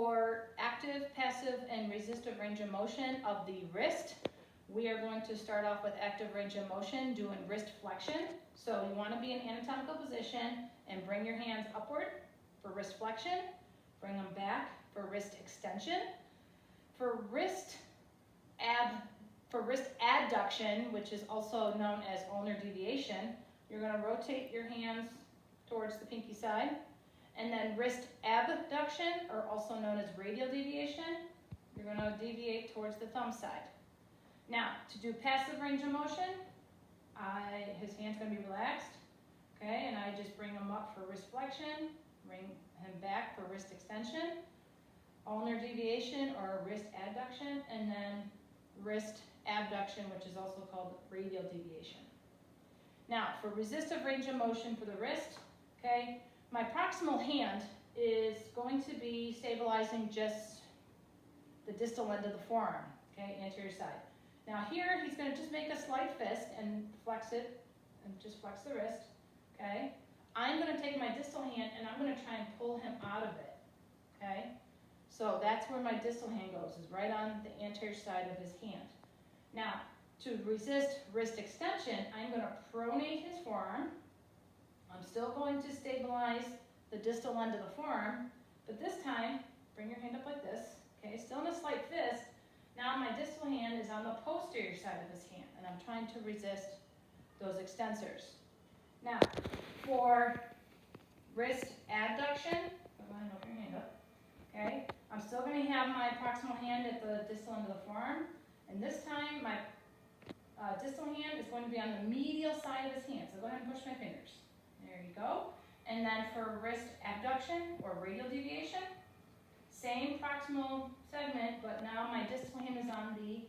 for active, passive, and resistive range of motion of the wrist, we are going to start off with active range of motion doing wrist flexion. So you want to be in anatomical position and bring your hands upward for wrist flexion. Bring them back for wrist extension. For wrist adduction, which is also known as ulnar deviation, you're going to rotate your hands towards the pinky side. And then wrist abduction, or also known as radial deviation, you're going to deviate towards the thumb side. Now, to do passive range of motion, his hand's going to be relaxed, okay, and I just bring him up for wrist flexion, bring him back for wrist extension, ulnar deviation or wrist adduction, and then wrist abduction, which is also called radial deviation. Now, for resistive range of motion for the wrist, okay, my proximal hand is going to be stabilizing just the distal end of the forearm, okay, anterior side. Now here, he's going to just make a slight fist and flex it, and just flex the wrist, okay. I'm going to take my distal hand and I'm going to try and pull him out of it, okay. So that's where my distal hand goes, is right on the anterior side of his hand. Now, to resist wrist extension, I'm going to pronate his forearm. I'm still going to stabilize the distal end of the forearm, but this time, bring your hand up like this, okay, still in a slight fist. Now my distal hand is on the posterior side of his hand, and I'm trying to resist those extensors. Now, for wrist adduction, go ahead and open your hand up, okay, I'm still going to have my proximal hand at the distal end of the forearm, and this time my distal hand is going to be on the medial side of his hand, so go ahead and push my fingers. There you go. And then for wrist abduction or radial deviation, same proximal segment, but now my distal hand is on the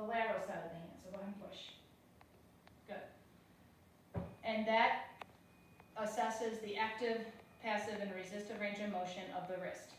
lateral side of the hand. So go ahead and push. Good. And that assesses the active, passive, and resistive range of motion of the wrist.